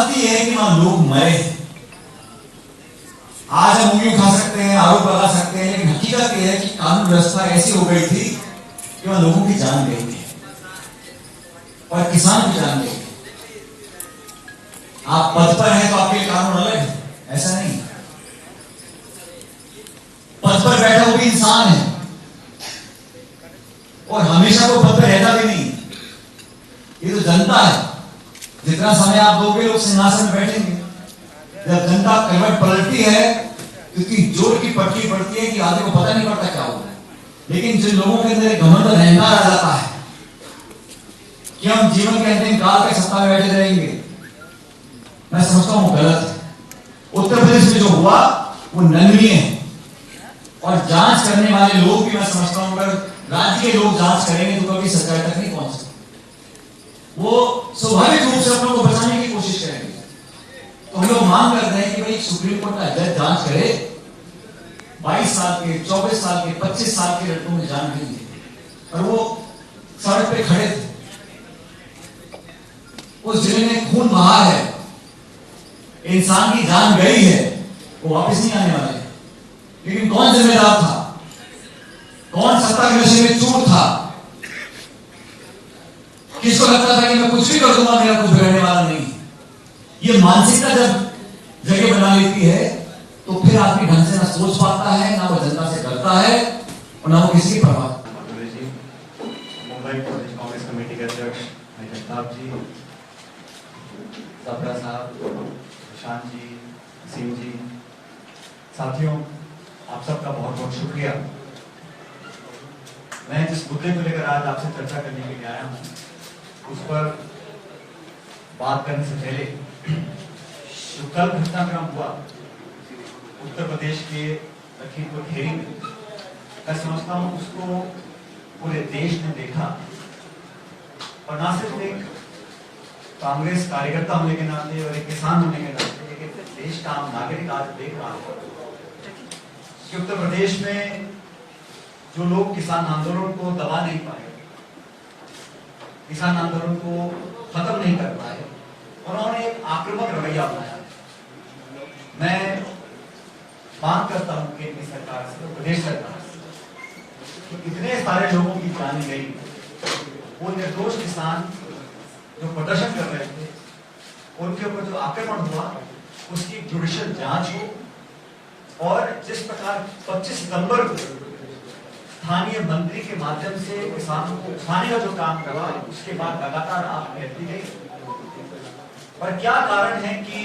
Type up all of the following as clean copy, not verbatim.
बात ये है कि वहां लोग मरे। आज हम उंगली उठा सकते हैं, आरोप लगा सकते हैं, लेकिन हकीकत यह है कि कानून व्यवस्था ऐसी हो गई थी कि वहां लोगों की जान गई थी और किसान की जान गई। आप पद पर हैं तो आपके लिए कानून अलग है, ऐसा नहीं। पद पर बैठा वो भी इंसान है और हमेशा वो पद पर रहता भी नहीं। ये तो जनता है, जितना समय आप दोगे लोग सिंहासन में बैठेंगे। जब जनता करवट पलटती है तो इतनी जोर की पटकी पड़ती है कि आदमी को पता नहीं पड़ता क्या होगा। लेकिन जिन लोगों के अंदर घमंड और अहंकार आ जाता है कि हम जीवन के अंतिम काल तक सत्ता में बैठे रहेंगे, मैं समझता हूं गलत है। उत्तर प्रदेश में जो हुआ वो निंदनीय है और जांच करने वाले लोग भी मैं समझता हूं अगर राज्य के लोग जांच करेंगे तो कभी सरकार तक नहीं पहुंच सकते। वो स्वाभाविक रूप से अपनों को बचाने की कोशिश करेंगे। तो हम लोग मांग करते हैं कि भाई सुप्रीम कोर्ट का जज जांच करे। 22 साल के, 24 साल के, 25 साल के लड़कों में जान गई है और वो सड़क पे खड़े थे। उस जिले में खून बहा है, इंसान की जान गई है, वो वापस नहीं आने वाले। लेकिन कौन जिम्मेदार था? कौन सत्ता के नशे में चूर था? किसको लगता था कि मैं कुछ भी कर दूंगा, मेरा कुछ बिगड़ने वाला नहीं? ये मानसिकता जब जगह बना लेती है तो फिर आदमी ढंग से ना सोच पाता है, ना वो जनता से डरता है और ना वो किसी की परवाह। मुंबई प्रदेश कांग्रेस कमेटी के अध्यक्ष जगताप जी, सबरा साहब, प्रशांत जी, सिंह जी, साथियों, आप सबका बहुत बहुत शुक्रिया। मैं जिस मुद्दे को लेकर आज आपसे चर्चा करने के लिए आया हूं उस पर बात करने से पहले जो कल घटनाक्रम हुआ उत्तर प्रदेश के लखीमपुर खीरी में, मैं समझता हूं उसको पूरे देश ने देखा और ना सिर्फ एक कांग्रेस कार्यकर्ता होने के नाते और एक किसान होने के नाते, एक देश का आम नागरिक आज देख रहा है कि उत्तर प्रदेश में जो लोग किसान आंदोलन को दबा नहीं पाए, किसान आंदोलन को खत्म नहीं कर पाए, उन्होंने एक आक्रामक रवैया अपनाया। मैं मांग करता हूं केंद्र सरकार से, प्रदेश सरकार से, तो इतने सारे लोगों की जान गई, वो निर्दोष किसान जो प्रदर्शन कर रहे थे उनके ऊपर जो आक्रमण हुआ उसकी जुडिशियल जांच हो और जिस प्रकार 25 सितंबर को स्थानीय मंत्री के माध्यम से किसानों को उठाने का जो काम करा उसके बाद लगातार आप बढ़ती गई। और क्या कारण है कि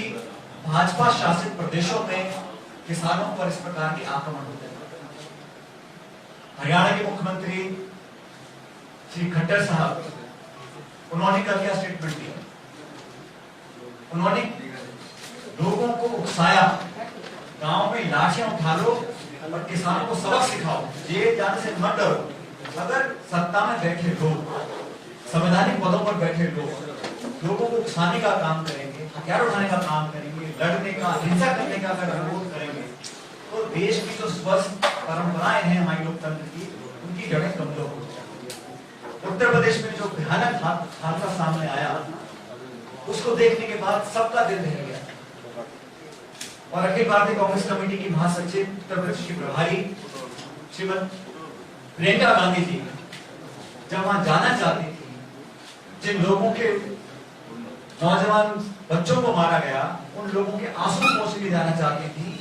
भाजपा शासित प्रदेशों में किसानों पर इस प्रकार के आक्रमण होते हैं? हरियाणा के मुख्यमंत्री श्री खट्टर साहब, उन्होंने कल क्या स्टेटमेंट दिया? उन्होंने लोगों को उकसाया, गांव में लाठियां उठा लो और किसानों को सबक सिखाओ, जेल जाने से मत डरो। अगर सत्ता में बैठे लोग, संवैधानिक पदों पर बैठे लोग लोगों को उकसाने का काम करेंगे, हथियार उठाने का काम करेंगे, लड़ने का, हिंसा करने का अगर विरोध करेंगे तो देश की जो स्वस्थ परंपराएं हैं हमारे लोकतंत्र की, उनकी जड़ें कमजोर हो जाएंगी। उत्तर प्रदेश में जो भयानक हादसा सामने आया उसको देखने के बाद सबका दिल दहल गया और अखिल भारतीय कांग्रेस कमेटी की महासचिव, उत्तर प्रदेश की प्रभारी श्रीमती प्रियंका गांधी जी जब वहां जाना चाहती थी, जिन लोगों के नौजवान बच्चों को मारा गया उन लोगों के आंसू पोंछने जाना चाहती थी,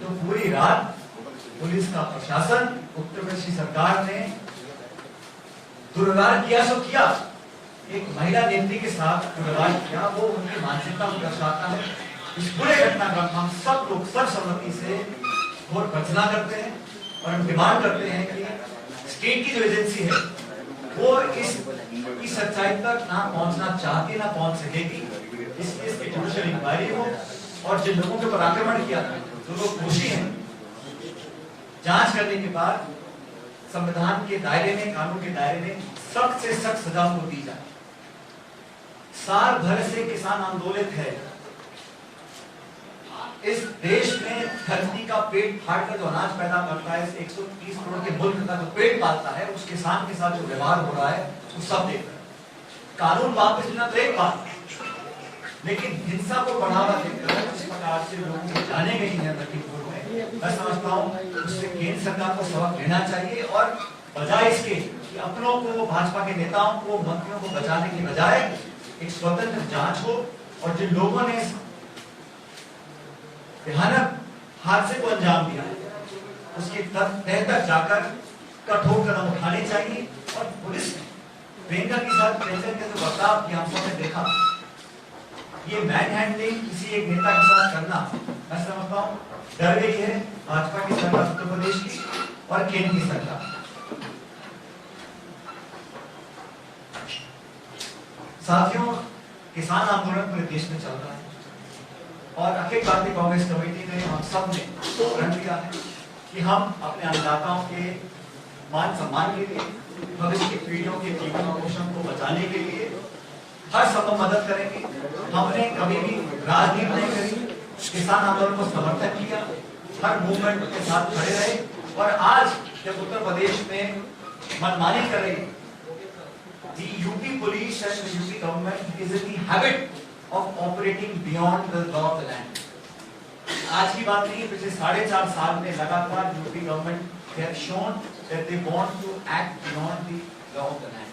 तो पूरी रात पुलिस का प्रशासन, उत्तर प्रदेश की सरकार ने दुर्व्यवहार किया सो किया। एक महिला नेत्री के साथ दुर्व्यवहार किया, वो उनकी मानसिकता को दर्शाता है। इस पूरे घटनाक्रम हम सब लोग सर्वसम्मति से घोर भर्त्सना करते हैं और हम डिमांड करते हैं कि स्टेट की जो एजेंसी है वो इस सच्चाई तक ना पहुंचना चाहती, ना पहुंच सकेगी। इस केस की जुडिशियल इंक्वायरी हो और जिन लोगों के ऊपर आक्रमण किया था, जो लोग दोषी हैं, जांच करने के बाद संविधान के दायरे में, कानून के दायरे में सख्त से सख्त सजा को दी जाए। साल भर से किसान आंदोलित है। इस देश में धरती का पेट फाड़ कर जो अनाज पैदा करता है, 130 करोड़ के मुल्क का जो पेट पालता है, उस किसान के साथ जो व्यवहार हो रहा है वो सब देख रहे हैं। कानून वापस लेना तो एक बात, लेकिन हिंसा को बढ़ावा देकर इस प्रकार से लोगों को जाने गई है लखीमपुर में, मैं समझता हूँ उससे केंद्र सरकार को सबक लेना चाहिए और बजाय इसके कि अपनों को, भाजपा के नेताओं को, मंत्रियों को बचाने के बजाय एक स्वतंत्र जांच हो और जिन लोगों ने इस भयानक हादसे को अंजाम दिया उसके तह तक जाकर कठोर कदम उठाने चाहिए। और पुलिस ने प्रियंका के साथ प्रियंका के जो बर्ताव किया हम सबने देखा, ये मैन हैंडलिंग किसी एक नेता के साथ करना, मैं समझता हूँ डर गई है भाजपा की सरकार उत्तर प्रदेश की और केंद्र की सरकार। साथियों, किसान आंदोलन पूरे देश में चल रहा है और अखिल भारतीय कांग्रेस कमेटी ने, हम सब ने प्रण लिया है कि हम अपने अन्नदाताओं के मान सम्मान के लिए, भविष्य की पीढ़ियों के जीवन पोषण को बचाने के लिए हर संभव मदद करेंगे। हमने कभी भी राजनीति नहीं करी, किसान आंदोलन को समर्थन किया, हर मूवमेंट के साथ खड़े रहे और आज जब उत्तर प्रदेश में मनमानी कर रही, the UP police and the UP government is in the habit of operating beyond the law of the land. आज की बात नहीं, पिछले 4.5 साल में लगातार UP government they have shown that they want to act beyond the law of the land.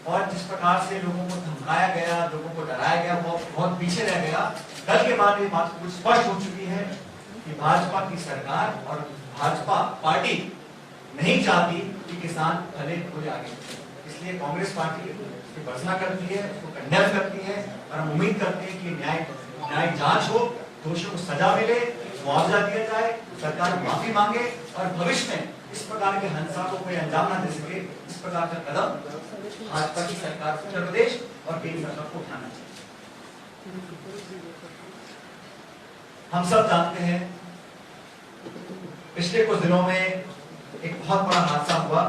और जिस प्रकार से लोगों को धमकाया गया, लोगों को डराया गया, वो बहुत पीछे रह गया। कल के बाद ये बात कुछ स्पष्ट हो चुकी है कि भाजपा की सरकार और भाजपा पार्टी नहीं चाहती कि किसान भले खुले आगे, इसलिए कांग्रेस पार्टी इसकी भर्त्सना करती है, उसको कंडेम करती है और हम उम्मीद करते हैं कि न्याय जांच हो, दोषियों को सजा मिले, मुआवजा दिया जाए, सरकार माफी मांगे और भविष्य में इस प्रकार के हिंसा को कोई अंजाम ना दे सके। इस प्रकार का कदम भाजपा की सरकार, उत्तर प्रदेश और केंद्र सरकार को उठाना चाहिए। हम सब जानते हैं पिछले कुछ दिनों में एक बहुत बड़ा हादसा हुआ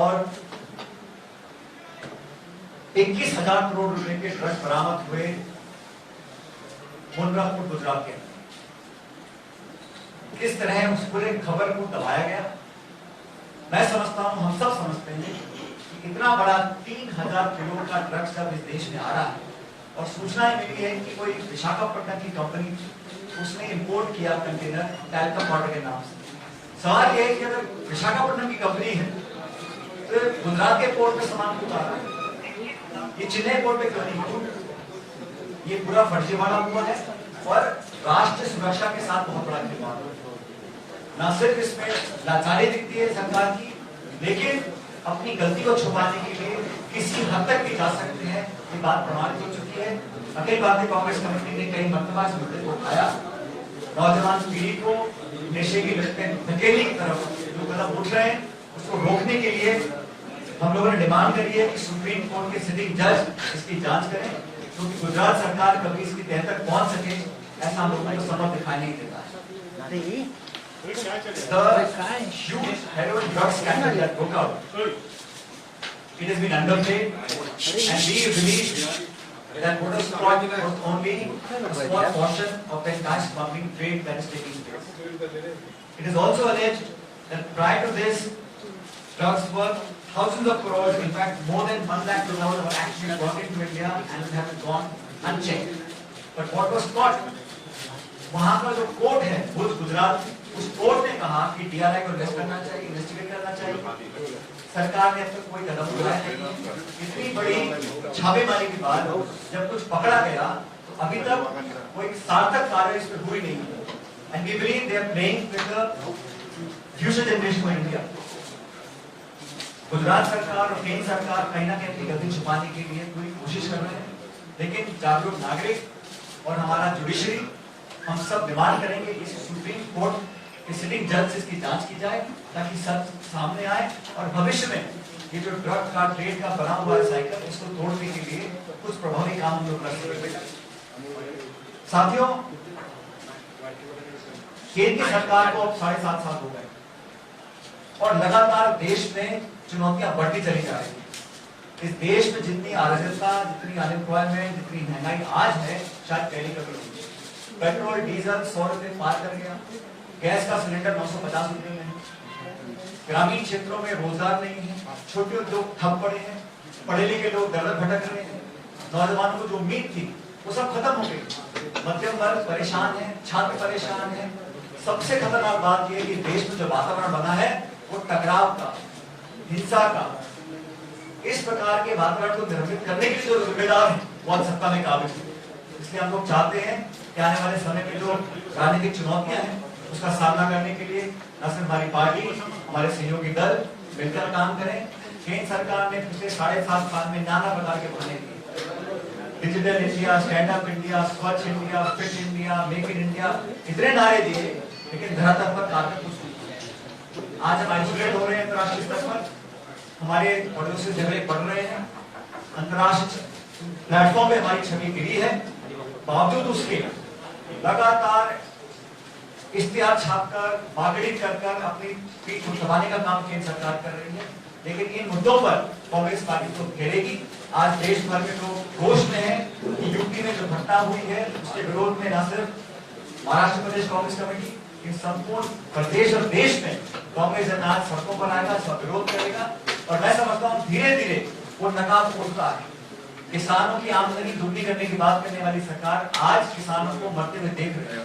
और 21,000 करोड़ रुपए के ट्रक बरामद हुए मुंद्रापुर गुजरात के अंदर। किस तरह उस पूरे खबर को दबाया गया, मैं समझता हूं, हम सब समझते हैं कि इतना बड़ा 3,000 किलो का ट्रक जब इस देश में आ रहा है और सूचना मिली है कि कोई विशाखापट्टनम की कंपनी उसने इंपोर्ट किया कंटेनर टैल्कम पाउडर के नाम से। सवाल यह है कि अगर विशाखापट्टनम की कंपनी है तो गुजरात के पोर्ट पे सामान क्यों आ रहा है, ये चेन्नई पोर्ट पे क्यों नहीं? ये पूरा फर्जीवाड़ा हुआ है और राष्ट्रीय सुरक्षा के साथ बहुत बड़ा खिलवाड़ है। न सिर्फ इसमें लाचारी दिखती है सरकार की, लेकिन अपनी गलती को छुपाने के लिए किसी हद तक भी जा सकते हैं, ये बात प्रमाणित हो चुकी है। अखिल भारतीय कांग्रेस कमेटी ने कई मरतबा इस मुद्दे को उठाया, नौजवान पीढ़ी को नशे की लत में धकेलने की तरफ जो कदम उठ रहे हैं उसको रोकने के लिए हम लोगों ने डिमांड करी है कि सुप्रीम कोर्ट के सिटिंग जज इसकी जांच करें, क्योंकि गुजरात सरकार कभी इसकी तह तक पहुंच सके ऐसा हम लोगों को संभव दिखाई नहीं देता है। The huge heroin drug scandal that broke out, it has been underplayed, and we believe that motor fraud was only a small portion of the entire smuggling trade that is taking place. It is also alleged that prior to this, drugs worth thousands of crores, in fact more than 1 lakh crores were actually brought into India and have gone unchecked. But what was caught, वहाँ का जो court है भुज गुजरात, उस court ने कहा कि DRI को arrest करना चाहिए, इन्वेस्टिगेट करना चाहिए। सरकार ने अब तक कोई कदम उठाया नहीं। इतनी बड़ी छापेमारी के बाद जब कुछ पकड़ा गया तो अभी तक कोई सार्थक कार्रवाई इस पर हुई नहीं है। And we believe they are playing with the future generation of India. Gujarat सरकार और केंद्र सरकार कहीं ना कहीं अपनी गलती छुपाने के लिए पूरी कोशिश कर रहे हैं, लेकिन जागरूक नागरिक और हमारा जुडिशरी हम सब डिमांड करेंगे कि सुप्रीम कोर्ट के सिटिंग जज से इसकी जांच की जाए ताकि सब सामने आए और भविष्य में ये जो ड्रग का ट्रेड का बना हुआ है साइकिल, इसको तोड़ने के लिए कुछ प्रभावी काम हम लोग कर सकें। साथियों, केंद्र सरकार को अब 7.5 साल हो गए और लगातार देश में चुनौतियां बढ़ती चली जा रही है। इस देश में जितनी अराजकता, जितनी अनएम्प्लॉयमेंट, जितनी महंगाई आज है, शायद पहले कभी नहीं। पेट्रोल डीजल 100 रुपए पार कर गया, गैस का सिलेंडर 950 रुपए में है, ग्रामीण क्षेत्रों में रोजगार नहीं है, छोटे उद्योग ठप पड़े हैं, पढ़े लिखे लोग दर दर भटक रहे हैं, नौजवानों को जो उम्मीद थी वो सब खत्म हो गई। मध्यम वर्ग परेशान है, छात्र परेशान है। सबसे खतरनाक बात यह है कि देश में जो वातावरण बना है वो टकराव का, हिंसा का, इस प्रकार के वातावरण को निर्मित करने के लिए जो जिम्मेदार है वो आज सत्ता में काबिज है। इसलिए हम लोग चाहते हैं कि आने वाले समय में जो राजनीतिक चुनौतियां हैं उसका सामना करने के लिए न सिर्फ हमारी पार्टी, हमारे सहयोगी दल मिलकर काम करें। केंद्र सरकार ने पिछले 7.5 साल में नाना प्रकार के बहाने किए, digital India, stand up India, स्वच्छ India, fit India, make in India, इतने नारे दिए, लेकिन धरातल पर कार्य कुछ नहीं। आज हम आइसोलेट हो रहे हैं अंतर्राष्ट्रीय स्तर पर, हमारे पड़ोसी झगड़े बढ़ रहे हैं, अंतर्राष्ट्रीय प्लेटफॉर्म पे हमारी छवि गिरी है। बावजूद उसके लगातार इश्तिहार छापकर, मार्केटिंग कर अपनी पीठ दबाने का काम केंद्र सरकार कर रही है। लेकिन इन मुद्दों पर कांग्रेस पार्टी को घेरेगी। आज देश भर में लोग रोष में है कि यूपी में जो घटना हुई है उसके विरोध में न सिर्फ महाराष्ट्र प्रदेश कांग्रेस कमेटी, इन संपूर्ण प्रदेश और देश में कांग्रेस आज सड़कों पर आएगा, सब विरोध करेगा। और मैं समझता हूँ धीरे धीरे वो नकाब खोलता है। किसानों की आमदनी दुगनी करने की बात करने वाली सरकार आज किसानों को मरते हुए देख रही है।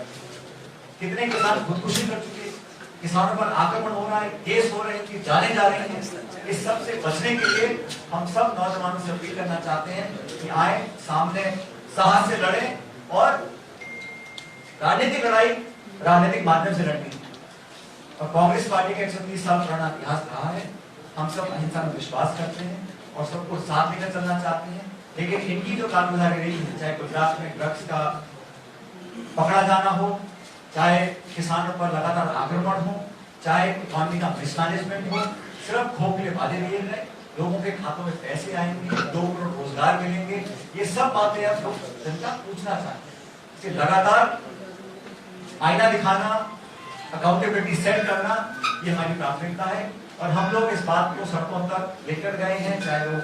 कितने किसान खुदकुशी कर चुके, किसानों पर आक्रमण हो रहा है, केस हो रहे हैं, कि जाने जा रहे हैं। इस सब से बचने के लिए हम सब नौजवानों से अपील करना चाहते हैं कि आए, सामने साहस से लड़ें और राजनीतिक लड़ाई राजनीतिक माध्यम से लड़नी। और कांग्रेस पार्टी का 130 साल पुराना इतिहास रहा है। हम सब अहिंसा में विश्वास करते हैं और सबको साथ लेकर चलना चाहते हैं। लेकिन इनकी जो कानूनदारी है, चाहे गुजरात में ड्रग्स का पकड़ा जाना हो, चाहे किसानों पर लगातार आक्रमण हो, चाहे इकोनॉमी का मिसमैनेजमेंट हो, सिर्फ खोखले वादे दिए गए, लोगों के खातों में पैसे आएंगे, 2 करोड़ रोजगार मिलेंगे, ये सब बातें अब लोग जनता पूछना चाहते हैं। लगातार आईना दिखाना, अकाउंटेबिलिटी सेट करना, ये हमारी प्राथमिकता है। और हम लोग इस बात को सड़कों तक लेकर गए हैं, चाहे वो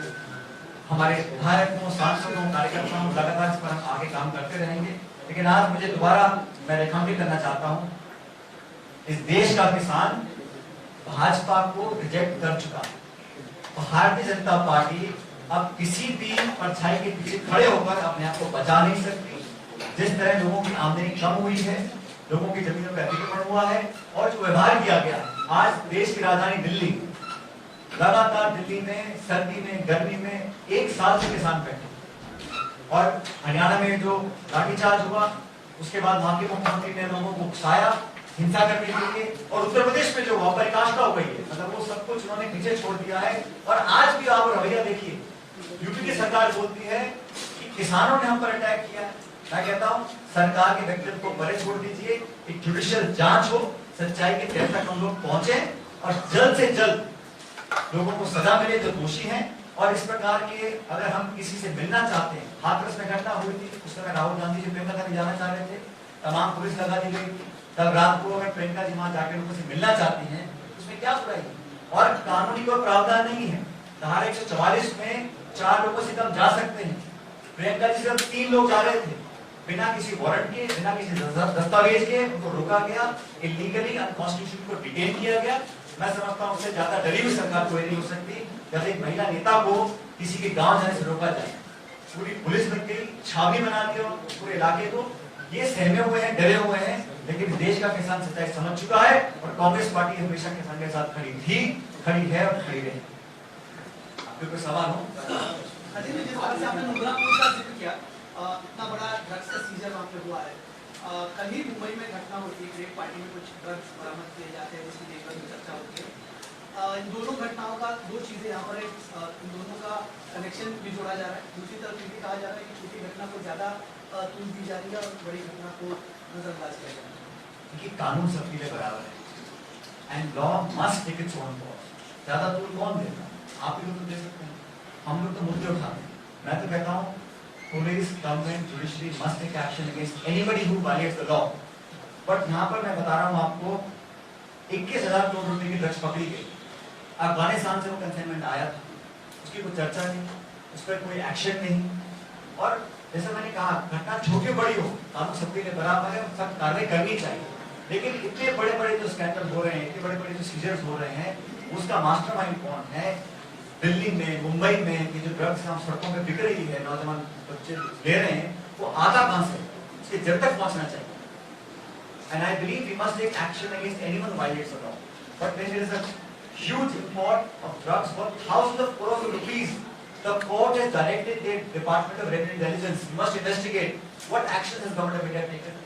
हमारे विधायक हो, सांसद हो, कार्यकर्ता हो, लगातार इस पर हम आगे काम करते रहेंगे। लेकिन आज मुझे दोबारा मैं रेखांकित करना चाहता हूं, इस देश का किसान भाजपा को रिजेक्ट कर चुका। भारतीय जनता पार्टी अब किसी भी परछाई के पीछे खड़े होकर अपने आप को बचा नहीं सकती। जिस तरह लोगों की आमदनी कम हुई है, लोगों की जमीनों पर अतिक्रमण हुआ है और जो व्यवहार किया गया, आज देश की राजधानी दिल्ली, लगातार दिल्ली में सर्दी में, गर्मी में 1 साल से किसान बैठे। और हरियाणा में जो लाठीचार्ज हुआ, उसके बाद वहां के मुख्यमंत्री ने लोगों को उकसाया हिंसा करने के लिए। और उत्तर प्रदेश में जो पराकाष्ठा हो गई है, मतलब वो सब कुछ उन्होंने पीछे छोड़ दिया है। और आज भी आप रवैया देखिए, यूपी की सरकार बोलती है कि किसानों ने हम पर अटैक किया। मैं कहता हूं सरकार के व्यक्तित्व को परे छोड़ दीजिए, एक जुडिशियल जांच हो, सच्चाई के तह तक हम लोग पहुंचे और जल्द से जल्द लोगों को सजा मिले जो दोषी हैं। और इस प्रकार के अगर हम किसी से मिलना चाहते हैं, हाथरस में घटना हुई थी, उस समय राहुल गांधी जी प्रियंका गांधी जाना चाह रहे थे, तमाम पुलिस लगा दी गई। तब रात को अगर प्रियंका जी वहां जाकर लोगों से मिलना चाहती हैं, उसमें क्या बुराई है? और कानूनी कोई प्रावधान नहीं है। धारा 144 में 4 लोगों से कम जा सकते हैं। प्रियंका जी सिर्फ 3 लोग जा रहे थे, बिना किसी वारंट के, बिना किसी दस्तावेज के उनको रोका गया, इलीगली अनकॉन्स्टिट्यूशनल को डिटेन किया गया। मैं समझता हूं उससे ज्यादा डरी हुई सरकार कोई नहीं हो सकती जब एक महिला नेता को किसी के गांव जाने से रोका जाए। पूरी पुलिस लग गई, छावनी बना दिया पूरे इलाके को। ये सहमे हुए हैं, डरे हुए हैं, लेकिन देश का किसान सच्चाई समझ चुका है और कांग्रेस पार्टी हमेशा किसान के साथ खड़ी थी, खड़ी है और खड़ी रहे। आपके कोई सवाल हो? आपने मुद्रापुर का जिक्र किया, इतना बड़ा ड्रग्स का सीजन वहाँ पे हुआ है। कल ही मुंबई में घटना होती है, ग्रेट पार्टी में कुछ ड्रग्स बरामद किए जाते हैं, उसकी देखकर भी चर्चा होती है। इन दोनों घटनाओं का 2 चीजें यहाँ पर, इन दोनों का कनेक्शन भी जोड़ा जा रहा है। दूसरी तरफ ये भी कहा जा रहा है कि छोटी घटना को ज्यादा तूल दी जा रही है और बड़ी घटना को नजरअंदाज किया जा रहा है। क्योंकि कानून सबके लिए बराबर है and law must take its own course. ज्यादा तूल कौन देता है? आप ही लोग तो दे सकते हैं, हम लोग तो मुद्दे उठाते हैं। मैं तो कहता हूँ police, government, judiciary must take action against anybody who violates the law. But यहाँ पर मैं बता रहा हूँ आपको, 21,000 करोड़ रुपए की ड्रग्स पकड़ी गई। अफगानिस्तान से वो कंसाइनमेंट आया था, उसकी कोई चर्चा नहीं, उस पर कोई एक्शन नहीं। और जैसे मैंने कहा, घटना छोटी बड़ी हो, कानून सबके लिए बराबर है, सब कार्रवाई करनी चाहिए। लेकिन इतने बड़े बड़े जो स्कैंडल हो रहे हैं, इतने बड़े बड़े जो सीजर्स हो रहे हैं, उसका मास्टरमाइंड कौन है, दिल्ली में, मुंबई में कि जो ड्रग्स हम सड़कों पे बिक रही है, नौजवान बच्चे ले रहे हैं, वो आता कहां से? इसके जड़ तक पहुंचना चाहिए। And I believe we must take action against anyone who violates the law. But when there is a huge import of drugs for thousands of crores of rupees, the court has directed the Department of Revenue Intelligence, you must investigate what action has government of India taken,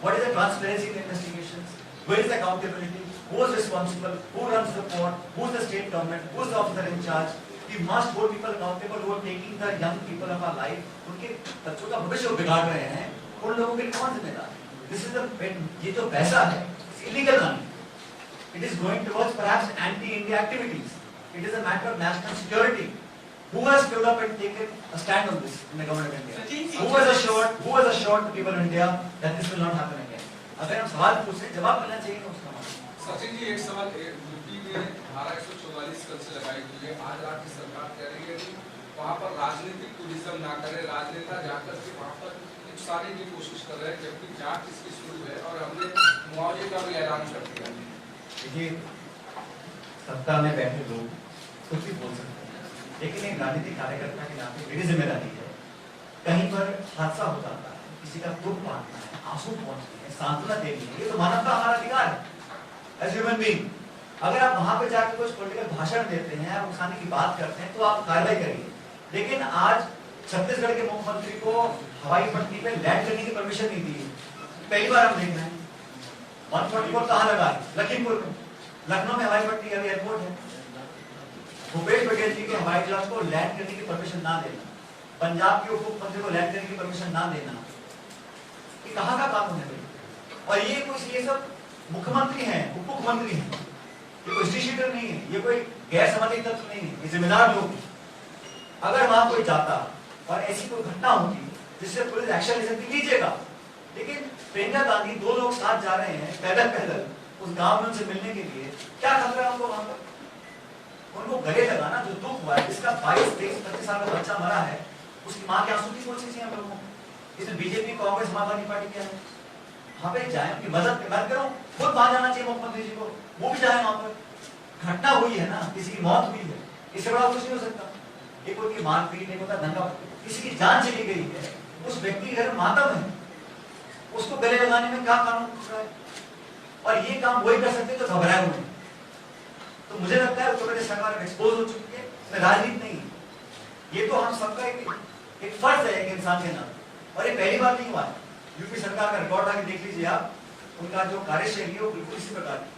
what is the transparency in the investigations, where is the accountability, who is responsible, who runs the court, who is the state government, who is the officer in charge. We must hold people accountable who are taking the young people of our life, उनके बच्चों का भविष्य बिगाड़ रहे हैं, उन लोगों के लिए कौन जिम्मेदार है? This is the ये जो पैसा है, illegal money. It is going towards perhaps anti-India activities. It is a matter of national security. Who has stood up and taken a stand on this in the government of India? Who has assured the people of India that this will not happen again? अगर हम सवाल पूछे, जवाब मिलना चाहिए ना उसका। सचिन जी, एक सवाल, यूपी में धारा 144 कल से लगाई हुई है। आज राज्य सरकार कह रही है कि वहाँ पर राजनीतिक टूरिज्म ना करे, राजनेता जाकर के वहाँ पर नुकसानी की कोशिश कर रहे हैं, जबकि जांच इसकी शुरू है और हमने मुआवजे का भी ऐलान कर दिया। देखिए, सत्ता में बैठे लोग कुछ भी बोल सकते हैं, लेकिन एक राजनीतिक कार्यकर्ता के नाते मेरी जिम्मेदारी है, कहीं पर हादसा हो जाता है, किसी का दुख बांटना है, आंसू पहुंचते हैं, सांत्वना देनी है, ये तो मानवता हमारा अधिकार है एज ह्यूमन बीइंग। अगर आप वहां पे जाकर कुछ पॉलिटिकल भाषण देते हैं, आप उकसाने की बात करते हैं, तो आप कार्रवाई करिए। लेकिन आज छत्तीसगढ़ के मुख्यमंत्री को हवाई पट्टी पे लैंड करने की परमिशन नहीं दी। पहली बार हम देख रहे हैं 144 कहाँ लगा है? लखीमपुर में, लखनऊ में हवाई पट्टी एयरपोर्ट है। भूपेश बघेल जी के हवाई जहाज को लैंड करने की परमिशन ना देना, पंजाब के उप मुख्यमंत्री को लैंड करने की परमिशन ना देना, ये कहाँ का कानून है भाई? और ये कुछ ये सब मुख्यमंत्री हैं, उप मुख्यमंत्री हैं, ये कोई स्टेट नहीं है, ये कोई गैर सामाजिक तत्व नहीं है, ये जिम्मेदार लोग। अगर वहां कोई जाता और ऐसी कोई घटना होती जिससे पुलिस एक्शन ले सकती, लीजिएगा। लेकिन प्रियंका गांधी, दो लोग साथ जा रहे हैं पैदल पैदल उस गांव में उनसे मिलने के लिए, क्या खतरा है उनको वहां पर? उनको गले लगाना, जो दुख हुआ है, जिसका 22-23-25 साल का बच्चा मरा है, उसकी मां के आंसू की कोशिश है हम लोगों को। इसमें बीजेपी, कांग्रेस, समाजवादी पार्टी क्या है? वहां पे जाए, उनकी मदद करो, खुद वहां जाना चाहिए मुख्यमंत्री जी को, वो भी जाए वहां पर। घटना हुई है ना, किसी की मौत हुई है, इससे बड़ा कुछ नहीं हो सकता। एक होती मारपीट, एक होता दंगा, किसी की जान चली गई है, उस व्यक्ति के घर में मातम है, उसको गले लगाने में क्या कानून पूछ रहा है? और ये काम वही कर सकते जो घबराए हुए। तो मुझे लगता है उत्तर प्रदेश सरकार एक्सपोज हो चुकी है, इसमें राजनीति नहीं है। ये तो हम सबका एक फर्ज है एक इंसान के नाते, और ये पहली बार नहीं हुआ है। यूपी सरकार का रिकॉर्ड आके देख लीजिए आप, उनका जो कार्यशैली है वो बिल्कुल इसी प्रकार की।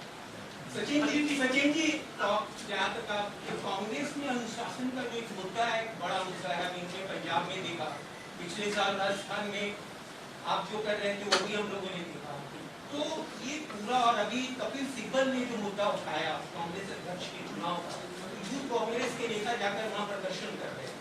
सचिन जी, जहाँ तक कांग्रेस में अनुशासन का जो एक मुद्दा है, बड़ा मुद्दा है, हमने पंजाब में देखा, पिछले साल राजस्थान में आप जो कर रहे थे वो भी हम लोगों ने देखा। तो ये पूरा, और अभी कपिल सिब्बल ने जो मुद्दा उठाया कांग्रेस अध्यक्ष के चुनाव का, यूथ कांग्रेस के नेता जाकर वहाँ प्रदर्शन कर रहे हैं।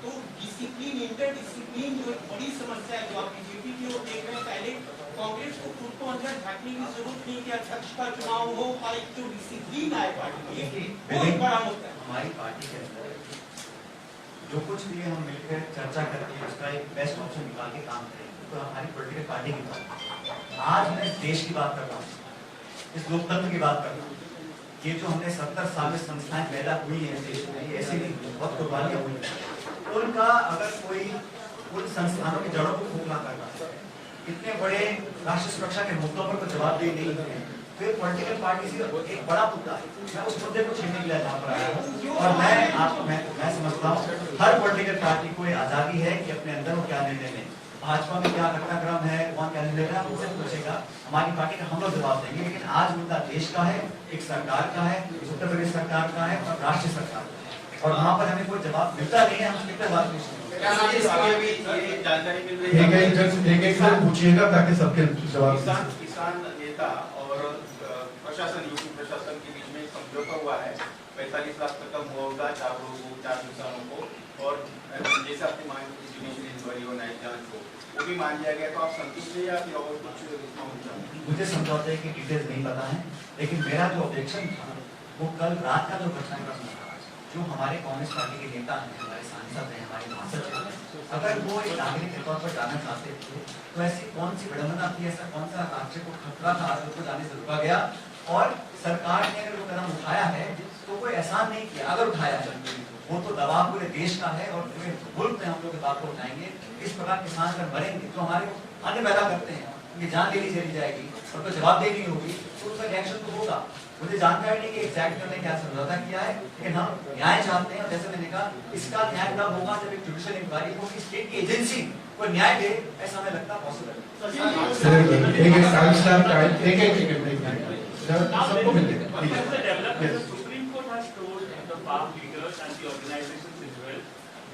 तो डिसिप्लिन, इंटर डिसिप्लिन जो एक बड़ी समस्या है, जो आप बीजेपी की ओर देख रहे हैं, पहले कांग्रेस को खुद को अंदर झांकने की जरूरत नहीं कि अध्यक्ष का चुनाव हो और एक जो डिसिप्लिन आए पार्टी में, बहुत बड़ा मुद्दा है। हमारी पार्टी के अंदर जो कुछ भी हम मिलकर चर्चा करके उसका एक बेस्ट ऑप्शन निकाल के काम करेंगे, तो हमारी पॉलिटिकल पार्टी की बात। आज मैं देश की बात कर रहा हूँ, इस लोकतंत्र की बात कर रहा हूँ। ये जो हमने 70 साल में संस्थाएं पैदा हुई है देश में, ये ऐसी नहीं, बहुत कुर्बानियां हुई हैं। उनका अगर कोई उन संस्थानों की जड़ों को खोखला कर रहा है, इतने बड़े राष्ट्रीय सुरक्षा के मुद्दों पर कोई जवाबदेही नहीं है, फिर पॉलिटिकल पार्टी से एक बड़ा मुद्दा है। मैं उस मुद्दे को छीनने के लिए यहाँ पर आया हूँ, और मैं समझता हूँ हर पॉलिटिकल पार्टी को आजादी है कि अपने अंदर वो क्या निर्णय लें। भाजपा में क्या घटनाक्रम है, कौन क्या निर्णय लेना, उनसे पूछेगा, हमारी पार्टी का हम लोग जवाब देंगे। लेकिन आज मुद्दा देश का है, एक सरकार का है, उत्तर प्रदेश सरकार का है और राष्ट्रीय सरकार का है, और वहाँ पर हमें कोई जवाब मिलता नहीं है। हम कितने बात नहीं जानकारी मिल रही है, पूछिएगा ताकि सबके जवाब। किसान नेता और प्रशासन, यूपी प्रशासन के बीच में समझौता हुआ है 45 लाख तक का मुआवजा 4 लोगों, 4 किसानों को, और जैसे आपकी मांग जुडिशियल इंक्वायरी हो, न्यायिक जांच हो, वो भी मान लिया गया। तो आप संतुष्ट हैं या फिर और कुछ? मुझे समझौते की डिटेल्स नहीं पता है, लेकिन मेरा जो ऑब्जेक्शन था वो कल रात का जो घटनाक्रम था, जो हमारे कांग्रेस पार्टी के नेता हैं, हमारे सांसद हैं, हमारे महासचिव हैं, अगर वो एक नागरिक के तौर पर जाना चाहते थे तो ऐसी कौन सी विडंबना थी, ऐसा कौन सा राज्य को खतरा था को जाने से रुका गया? और सरकार ने अगर वो कदम उठाया है तो कोई एहसान नहीं किया। अगर उठाया है वो तो दबाव पूरे देश का है और पूरे मुल्क में हम लोग इस बात को उठाएंगे। इस प्रकार किसान अगर मरेंगे तो हमारे अन्न पैदा करते हैं, उनकी जान लेनी चली जाएगी और कोई जवाबदेही नहीं होगी तो उसका रिएक्शन तो होगा। मुझे जानकारी नहीं कि एग्जैक्ट हमने क्या समझौता किया है, लेकिन हम न्याय चाहते हैं और जैसे मैंने कहा इसका न्याय तब होगा जब एक जुडिशियल इंक्वायरी हो, स्टेट की एजेंसी को न्याय दे, ऐसा हमें लगता है पॉसिबल सबको मिल Supreme Court has told the farm leaders and the organizations as well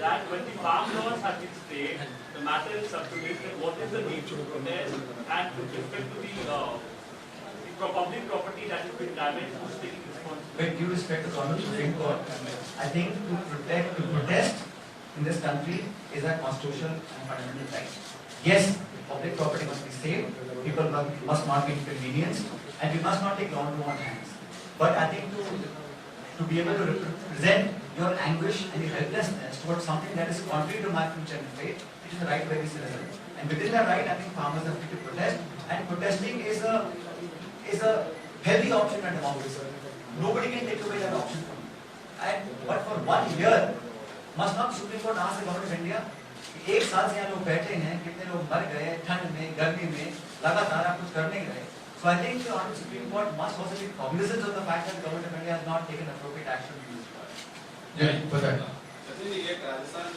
that when the farm laws have been stayed, the matter is subjudice, then what is the need to protest and with respect to the public property that has been damaged, who's taking responsibility? With due respect to the Honorable Supreme Court, I think to protest in this country is a constitutional and fundamental right. Yes, public property must be saved, people must not be inconvenienced, and we must not take law into our hands. But I think to be able to represent your anguish and your helplessness towards something that is contrary to my future and faith, it is the right of every citizen. And within that right, I think farmers are free to protest, and protesting is a healthy option at democracy. Nobody can take away that option from you. But for 1 year, must not Supreme Court ask the government of India? एक साल से यहाँ लोग बैठे हैं, कितने लोग मर गए ठंड में, गर्मी में, लगातार आप कुछ करने गए. So I think the Honorable Supreme Court must also be cognizant of the fact that the government of India has not taken appropriate action. बताइए सचिन जी, एक राजस्थान